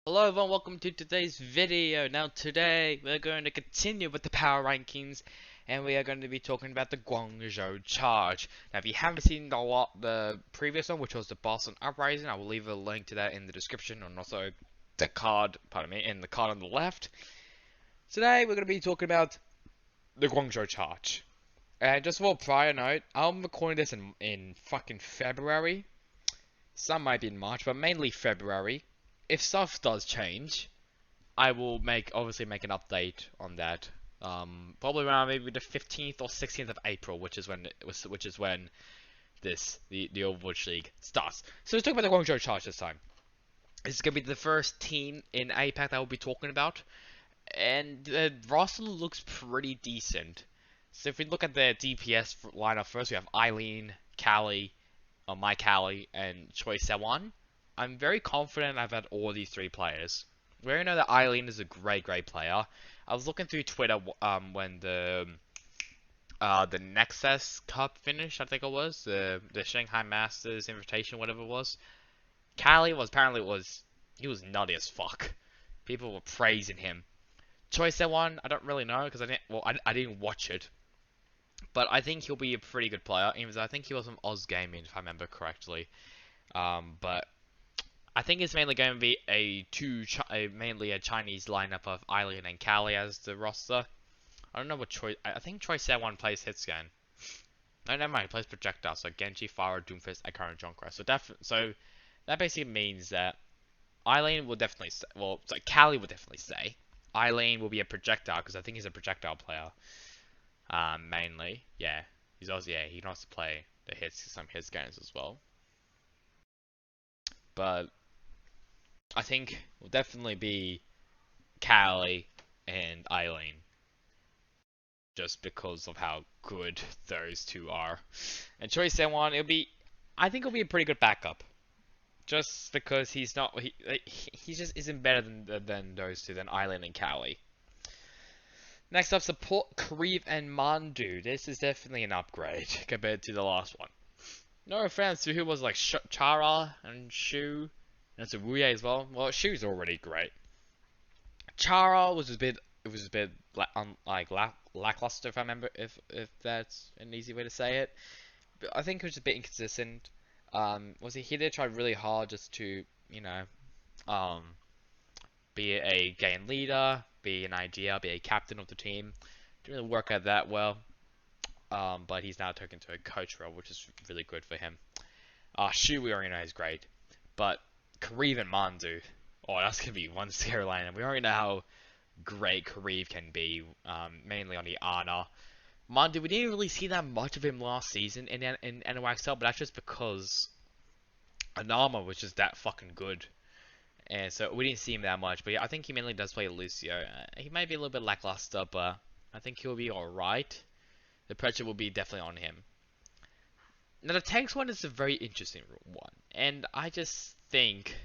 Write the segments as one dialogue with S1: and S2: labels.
S1: Hello everyone, welcome to today's video. Now today we're going to continue with the power rankings and we are going to be talking about the Guangzhou Charge. Now if you haven't seen the previous one, which was the Boston Uprising, I will leave a link to that in the description and also the card, in the card on the left. Today we're going to be talking about the Guangzhou Charge. And just for a prior note, I'm recording this in fucking February. Some might be in March, but mainly February. If stuff does change, I will obviously make an update on that. Probably around maybe the 15th or 16th of April, which is when the Overwatch League starts. So let's talk about the Guangzhou Charge this time. This is gonna be the first team in APAC that we'll be talking about, and the roster looks pretty decent. So if we look at the DPS lineup first, we have Eileen, Callie, My Callie, and Choi Sewan. I'm very confident I've had all these three players. We already know that Eileen is a great player. I was looking through Twitter when the Nexus Cup finished, I think it was the Shanghai Masters Invitation, whatever it was. Callie he was nutty as fuck. People were praising him. Choice that one, I don't really know because I didn't watch it, but I think he'll be a pretty good player. Even though I think he was from Oz Gaming if I remember correctly. But I think it's mainly going to be mainly a Chinese lineup of Eileen and Callie as the roster. I don't know what choice. I think Troy One plays Hitscan. No, never mind. He plays Projectile. So Genji, Pharah, Doomfist, Ekar, and Junkrat. So that basically means that Eileen will definitely stay. Well, so Callie will definitely stay. Eileen will be a Projectile because I think he's a Projectile player. Mainly, yeah. He can also play some hits games as well. But I think will definitely be Callie and Eileen, just because of how good those two are. And Choi Sewan, I think it'll be a pretty good backup, just because he just isn't better than those two, than Eileen and Callie. Next up, support Kareev and Mandu. This is definitely an upgrade compared to the last one. No offense to who was like Chara and Shu. And it's a Wuye as well. Well, Shu's already great. Chara was a bit lackluster, if I remember, if that's an easy way to say it. But I think it was a bit inconsistent. He did try really hard just to, be a game leader, be an idea, be a captain of the team. Didn't really work out that well. But he's now taken to a coach role, which is really good for him. Shu we already know is great, but Kareev and Mandu, oh, that's gonna be one scary line. And we already know how great Kareev can be, mainly on the Ana. Mandu, we didn't really see that much of him last season in NYXL, but that's just because Anama was just that fucking good. And so we didn't see him that much, but yeah, I think he mainly does play Lucio. He might be a little bit lackluster, but I think he'll be alright. The pressure will be definitely on him. Now the tanks one is a very interesting one, and I just think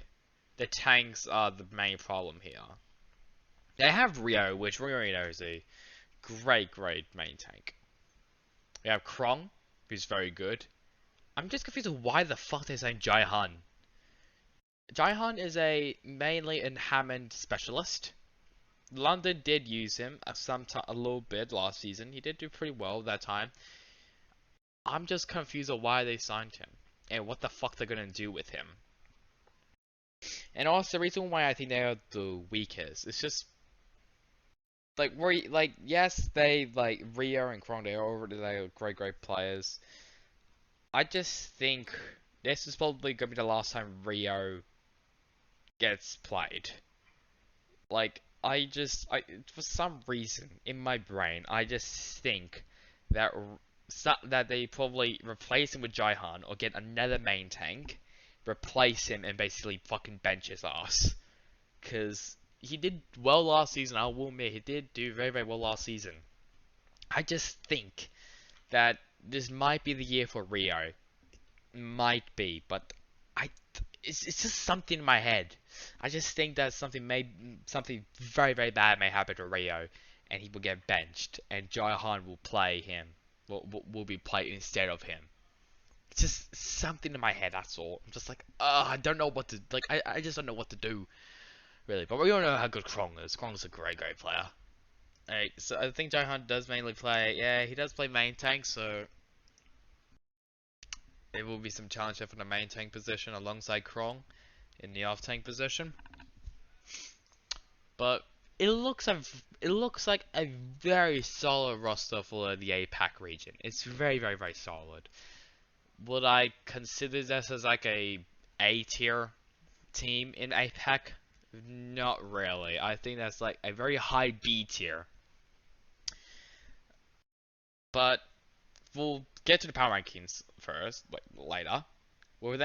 S1: the tanks are the main problem here. They have Rio, which Rio is a great main tank. We have Krong, who's very good. I'm just confused with why the fuck they're saying Jaihan. Jaihan is mainly a Hammond specialist. London did use him a little bit last season. He did do pretty well that time. I'm just confused on why they signed him and what the fuck they're gonna do with him. And also the reason why I think they are the weakest, it's just yes, they Rio and Krong, they are already great players. I just think this is probably gonna be the last time Rio gets played. For some reason in my brain, I just think that they probably replace him with Jaihan or get another main tank, replace him, and basically fucking bench his ass. Because he did well last season, I will admit, he did do very well last season. I just think that this might be the year for Rio. Might be, but it's just something in my head. I just think that something very bad may happen to Rio, and he will get benched, and Jaihan will play him. Will be played instead of him. It's just something in my head. That's all. I'm just like, I don't know what to I just don't know what to do. really. But we all know how good Krong is. Krong's a great, great player. Alright, so I think Johan does mainly play. Yeah, he does play main tank, so it will be some challenge there for the main tank position alongside Krong in the off tank position. But it looks like a very solid roster for the APAC region. It's very, very, very solid. Would I consider this as like A tier team in APAC? Not really. I think that's like a very high B tier. But we'll get to the power rankings first, like later. We'll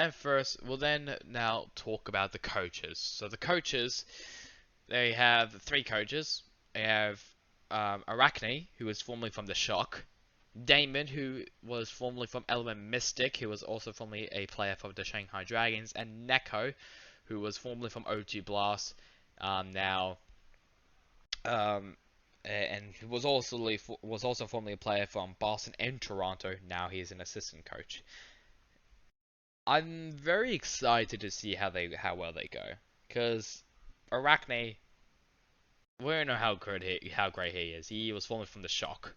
S1: then now talk about the coaches. So the coaches, they have three coaches. They have Arachne, who was formerly from the Shock. Damon, who was formerly from Element Mystic, who was also formerly a player for the Shanghai Dragons, and Neko, who was formerly from O2 Blast, now, and who was also formerly a player from Boston and Toronto. Now he is an assistant coach. I'm very excited to see how well they go, because Arachne, we don't know how great he is. He was formerly from the Shock.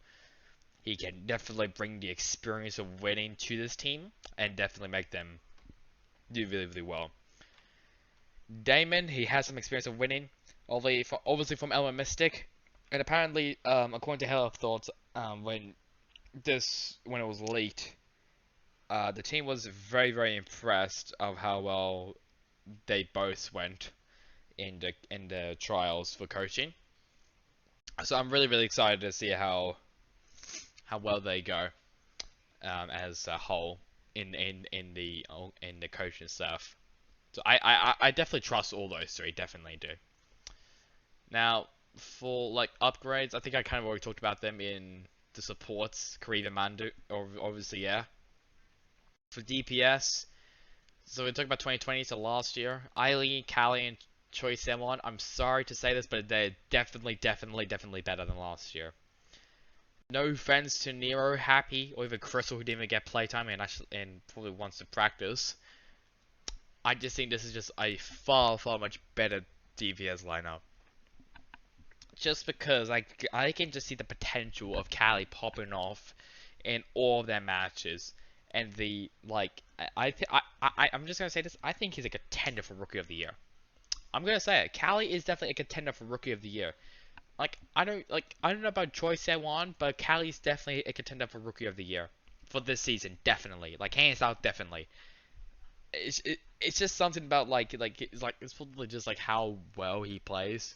S1: He can definitely bring the experience of winning to this team and definitely make them do really, really well. Damon, he has some experience of winning, obviously from Element Mystic, and apparently, according to Hell of Thoughts, when it was leaked, the team was very, very impressed of how well they both went in the trials for coaching. So I'm really, really excited to see how well they go as a whole in the coaching stuff. So I definitely trust all those three. Definitely do. Now for like upgrades, I think I kind of already talked about them in the supports. Kariva Mandu, obviously, yeah. For DPS, so we talked about 2020, so last year. Eileen, Callie, and Choi Semwon. I'm sorry to say this, but they're definitely better than last year. No offense to Nero, Happy, or even Crystal, who didn't even get playtime and probably wants to practice. I just think this is just a far much better DPS lineup. Just because I can just see the potential of Callie popping off in all of their matches, and I'm just gonna say this. I think he's a contender for Rookie of the Year. I'm gonna say it. Callie is definitely a contender for Rookie of the Year. I don't know about Choi Se-won, but Callie's definitely a contender for Rookie of the Year for this season. Definitely, hands out, definitely. It's just something about it's probably just like how well he plays.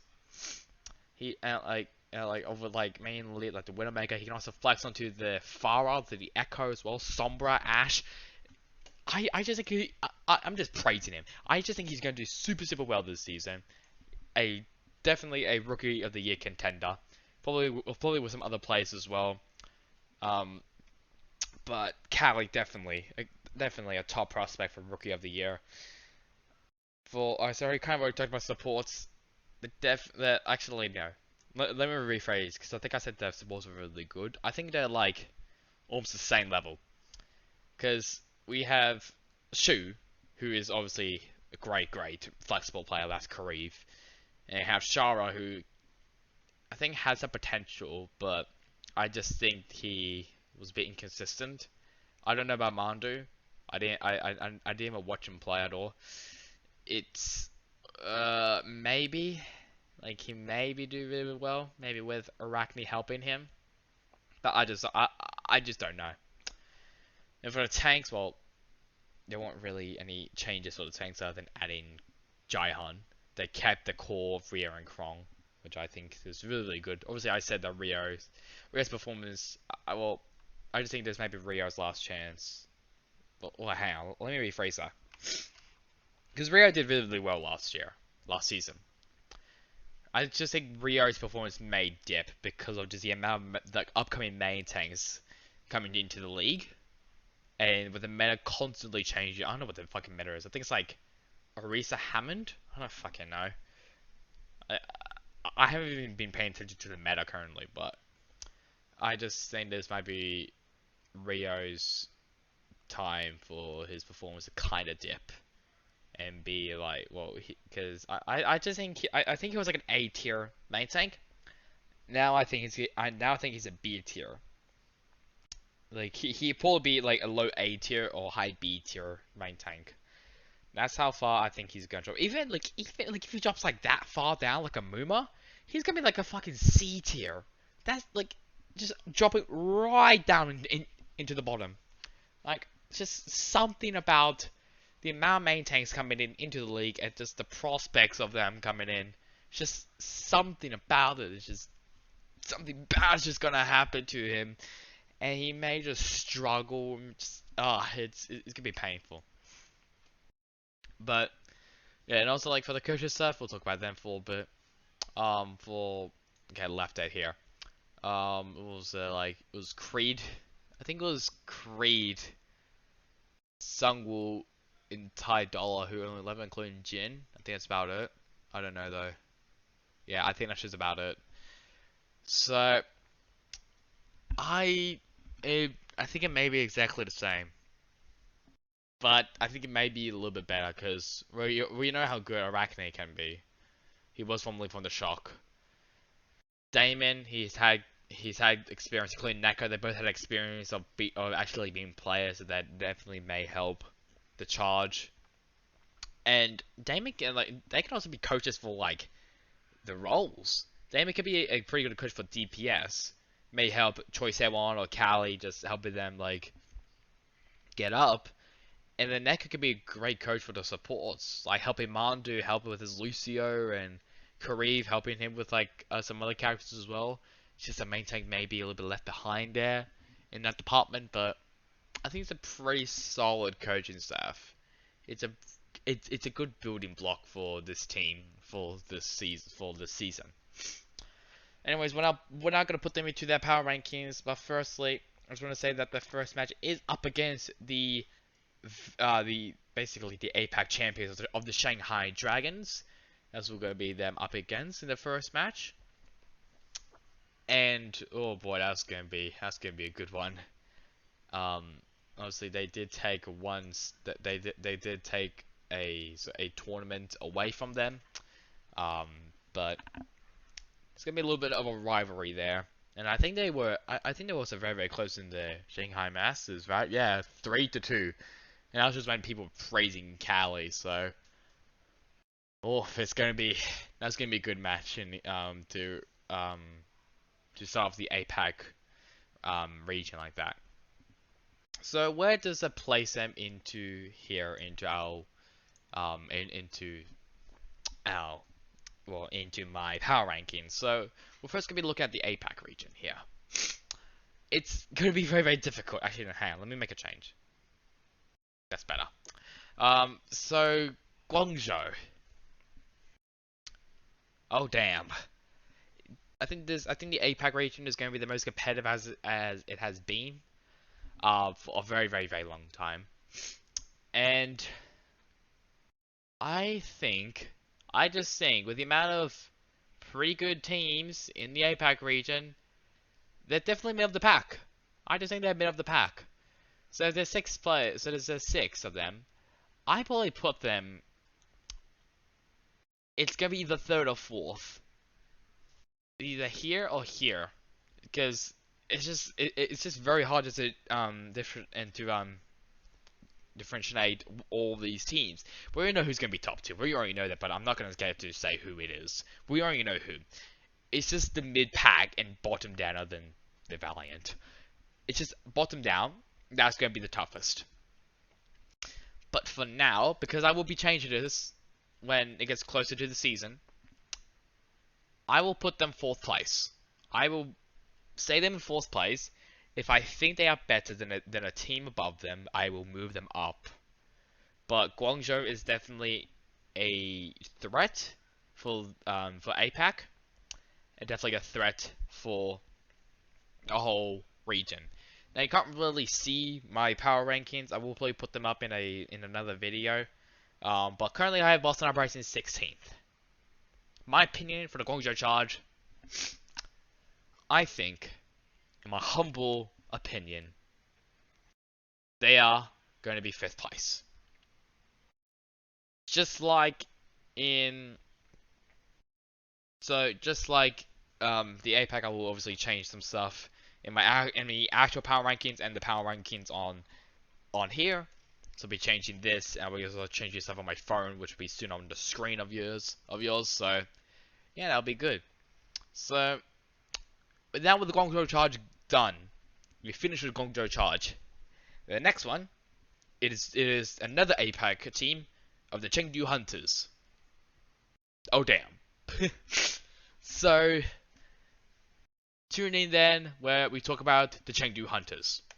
S1: He over mainly like the Widowmaker. He can also flex onto the Farah, to the Echo as well. Sombra, Ash. I just think I'm just praising him. I just think he's going to do super well this season. Definitely a Rookie of the Year contender. Probably with some other players as well. But Callie definitely a top prospect for Rookie of the Year. Sorry, kind of already talked about supports. Actually no. Let me rephrase, because I think I said their supports were really good. I think they're like almost the same level. Because we have Shu, who is obviously a great flexible player. That's Kareev. And you have Shara, who I think has the potential, but I just think he was a bit inconsistent. I don't know about Mandu. I didn't even watch him play at all. It's maybe he maybe do really well, maybe with Arachne helping him, but I just don't know. And for the tanks, well, there weren't really any changes for the tanks other than adding Jaihan. They kept the core of Rio and Krong, which I think is really good. Obviously, I said that Rio's performance. I just think this may be Rio's last chance. Well, hang on, let me rephrase that. Because Rio did really well last season. I just think Rio's performance may dip because of just the amount of upcoming main tanks coming into the league. And with the meta constantly changing, I don't know what the fucking meta is. I think it's like Orisa Hammond? I don't fucking know. I haven't even been paying attention to the meta currently, but I just think this might be Rio's time for his performance to kind of dip. and be like, well, because I just think I think he was like an A tier main tank. Now I think he's a B tier. Like he probably be like a low A tier or high B tier main tank. That's how far I think he's gonna drop. Even like if he drops like that far down, like a Muma, he's gonna be like a fucking C tier. That's like just dropping right down into the bottom. Like just something about the amount of main tanks coming into the league and just the prospects of them coming in. Just something about it. It's just something bad's just gonna happen to him, and he may just struggle. Just it's gonna be painful. But yeah, and also like for the coaches stuff, we'll talk about them for a bit. For okay, left out here. It was Creed. I think it was Creed, Sungwoo, and Ty Dollar who only left, including Jin. I think that's about it. I don't know though. Yeah, I think that's just about it. So I, I think it may be exactly the same, but I think it may be a little bit better because we know how good Arachne can be. He was formerly from the Shock. Damon, he's had experience, including Neko. They both had experience of actually being players, so that definitely may help the charge. And Damon can they can also be coaches for like the roles. Damon could be a pretty good coach for DPS. May help Choi Sewon or Kali, just helping them like get up. And then Neko could be a great coach for the supports, like helping Mandu, helping with his Lucio, and Kariv helping him with like some other characters as well. It's just the main tank may be a little bit left behind there in that department, but I think it's a pretty solid coaching staff. It's a it's a good building block for this team for this season. Anyways, we're not gonna put them into their power rankings, but firstly, I just want to say that the first match is up against the basically the APAC champions of the Shanghai Dragons. That's what going to be them up against in the first match. And oh boy, that's gonna be a good one. Um, Obviously they did take they did take a tournament away from them. Um, but it's gonna be a little bit of a rivalry there. And I think I think they were also very very close in the Shanghai Masters, right? Yeah, 3-2. And that was just when people praising Cali, so it's gonna be that's gonna be a good match in um to start off the APAC region like that. So where does it place them into here into our into my power rankings? So we're first gonna be looking at the APAC region here. It's gonna be very very difficult. Actually, no, hang on, let me make a change. That's better. So Guangzhou. Oh damn. I think the APAC region is going to be the most competitive as it has been for a very very very long time. And I just think with the amount of pretty good teams in the APAC region, they're definitely mid of the pack. I just think they're mid of the pack. So there's six players. So there's six of them. I probably put them. It's gonna be either third or fourth, either here or here, because it's just very hard to different and to differentiate all these teams. We already know who's gonna be top two. We already know that, but I'm not gonna get to say who it is. We already know who. It's just the mid pack and bottom down other than the Valiant. It's just bottom down. That's gonna be the toughest. But for now, because I will be changing this when it gets closer to the season, I will put them fourth place. I will say them in fourth place. If I think they are better than a team above them, I will move them up. But Guangzhou is definitely a threat for APAC, and definitely a threat for the whole region. Now you can't really see my power rankings. I will probably put them up in another video. But currently I have Boston Uprising 16th. My opinion for the Guangzhou Charge, I think, in my humble opinion, they are going to be 5th place. just like in just like the APEC, I will obviously change some stuff in the actual power rankings and the power rankings on here. So I'll be changing this, and we'll also changing stuff on my phone, which will be soon on the screen of yours. So yeah, that'll be good. So but now with the Guangzhou charge done, we finished with the Guangzhou charge. The next one, it is another APAC team of the Chengdu Hunters. Oh damn. So tune in then where we talk about the Chengdu Hunters.